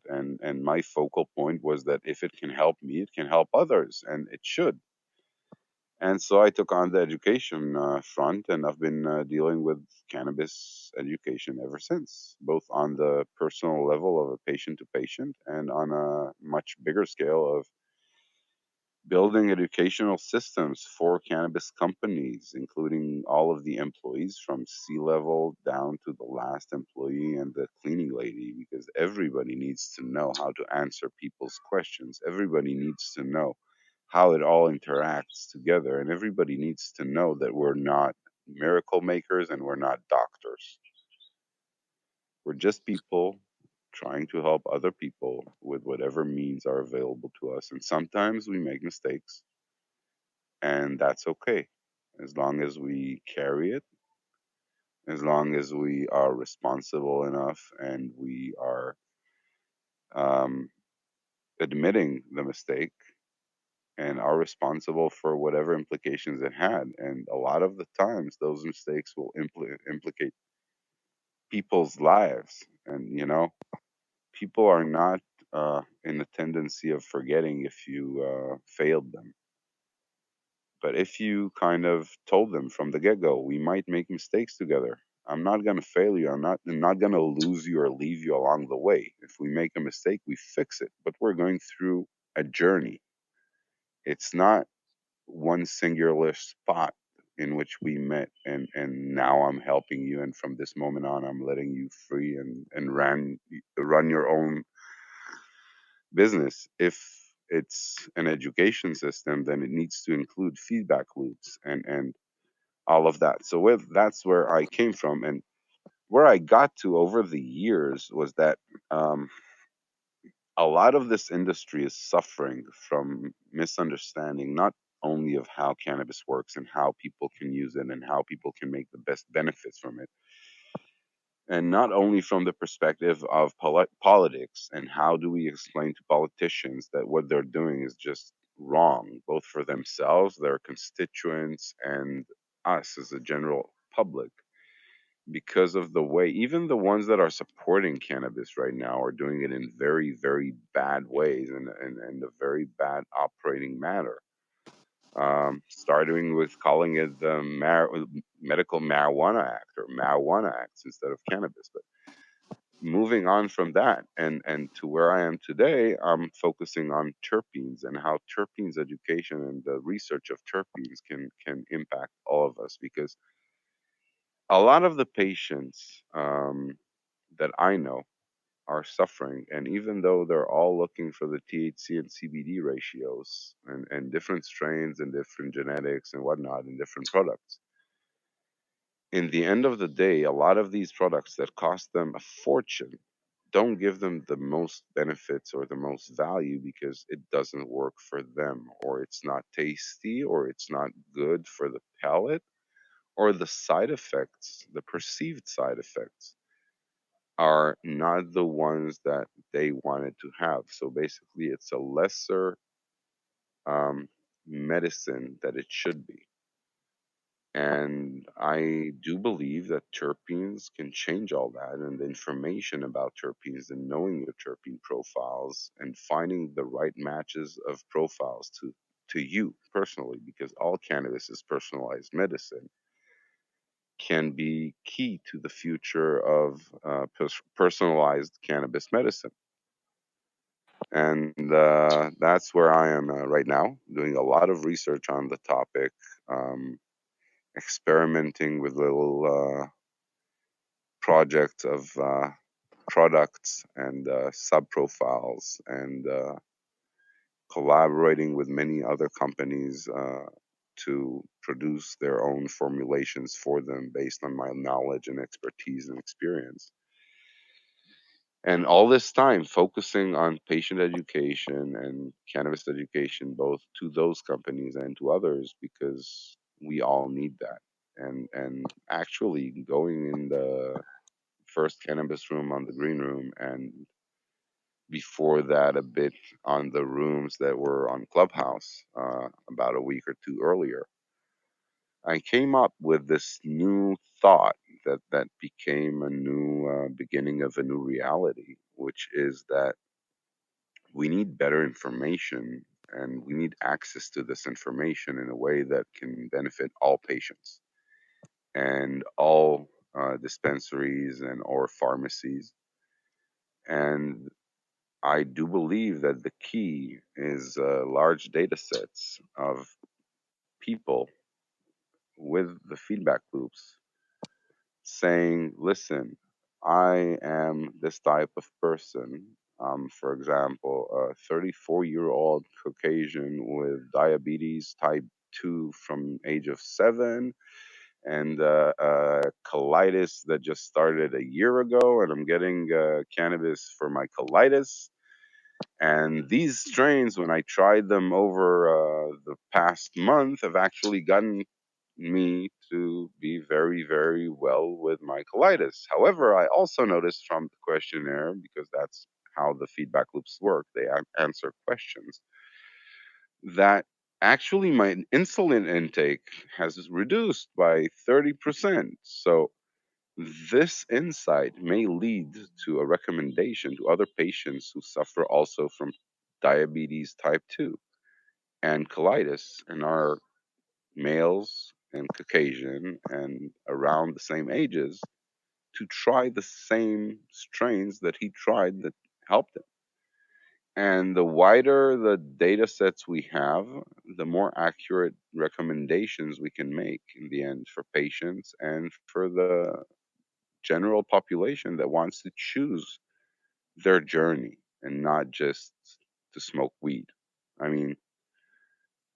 And my focal point was that if it can help me, it can help others, and it should. And so I took on the education front, and I've been dealing with cannabis education ever since, both on the personal level of a patient to patient and on a much bigger scale of building educational systems for cannabis companies, including all of the employees from C level down to the last employee and the cleaning lady, because everybody needs to know how to answer people's questions. Everybody needs to know how it all interacts together. And everybody needs to know that we're not miracle makers and we're not doctors. We're just people trying to help other people with whatever means are available to us. And sometimes we make mistakes, and that's okay as long as we carry it, as long as we are responsible enough and we are um, admitting the mistake and are responsible for whatever implications it had. And a lot of the times, those mistakes will implicate people's lives. And, people are not in the tendency of forgetting if you failed them. But if you kind of told them from the get go, we might make mistakes together. I'm not going to fail you. I'm not going to lose you or leave you along the way. If we make a mistake, we fix it. But we're going through a journey. It's not one singular spot in which we met, and now I'm helping you, and from this moment on I'm letting you free and run your own business. If it's an education system, then it needs to include feedback loops and all of that. So that's where I came from, and where I got to over the years was that um, a lot of this industry is suffering from misunderstanding, not only of how cannabis works and how people can use it and how people can make the best benefits from it, and not only from the perspective of politics and how do we explain to politicians that what they're doing is just wrong, both for themselves, their constituents, and us as a general public, because of the way even the ones that are supporting cannabis right now are doing it in very, very bad ways and a very bad operating manner. Starting with calling it the Medical Marijuana Act or Marijuana Acts instead of cannabis. But moving on from that and to where I am today, I'm focusing on terpenes and how terpenes education and the research of terpenes can impact all of us, because a lot of the patients that I know are suffering. And even though they're all looking for the THC and CBD ratios and different strains and different genetics and whatnot and different products, in the end of the day, a lot of these products that cost them a fortune don't give them the most benefits or the most value because it doesn't work for them, or it's not tasty, or it's not good for the palate, or the side effects, the perceived side effects, are not the ones that they wanted to have. So basically, it's a lesser um, medicine that it should be. And I do believe that terpenes can change all that, and the information about terpenes and knowing the terpene profiles and finding the right matches of profiles to you personally, because all cannabis is personalized medicine, can be key to the future of personalized cannabis medicine. And that's where I am right now, doing a lot of research on the topic, um, experimenting with little projects of products and sub profiles, and collaborating with many other companies to produce their own formulations for them based on my knowledge and expertise and experience. And all this time focusing on patient education and cannabis education, both to those companies and to others, because we all need that. And actually going in the first cannabis room on the green room, and before that a bit on the rooms that were on Clubhouse about a week or two earlier, I came up with this new thought that became a new beginning of a new reality, which is that we need better information and we need access to this information in a way that can benefit all patients and all dispensaries and or pharmacies. And I do believe that the key is large data sets of people with the feedback loops saying, listen, I am this type of person. For example, a 34-year-old Caucasian with diabetes type 2 from age of 7 and colitis that just started a year ago, and I'm getting cannabis for my colitis. And these strains, when I tried them over the past month, have actually gotten me to be very, very well with my colitis. However, I also noticed from the questionnaire, because that's how the feedback loops work, they answer questions, that actually my insulin intake has reduced by 30%. So this insight may lead to a recommendation to other patients who suffer also from diabetes type 2 and colitis and are males and Caucasian and around the same ages to try the same strains that he tried that helped him. And the wider the data sets we have, the more accurate recommendations we can make in the end for patients and for the general population that wants to choose their journey and not just to smoke weed. I mean,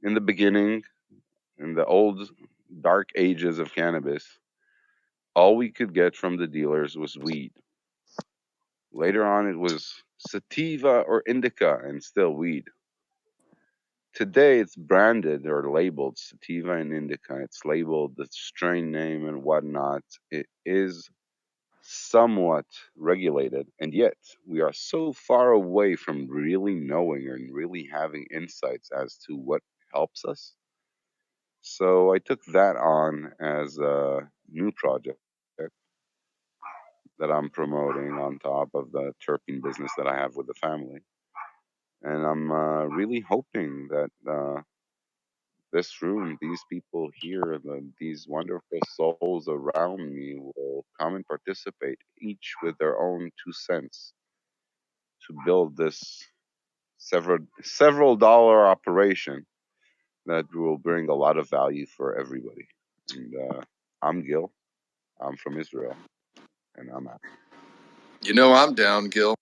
in the beginning, in the old dark ages of cannabis, all we could get from the dealers was weed. Later on, it was sativa or indica and still weed. Today, it's branded or labeled sativa and indica. It's labeled the strain name and whatnot. It is somewhat regulated, and yet we are so far away from really knowing and really having insights as to what helps us. So I took that on as a new project that I'm promoting on top of the terpene business that I have with the family. And I'm really hoping that this room, these people here, these wonderful souls around me will come and participate, each with their own 2 cents, to build this several dollar operation that will bring a lot of value for everybody. And I'm Gil. I'm from Israel, and I'm out. You know I'm down, Gil.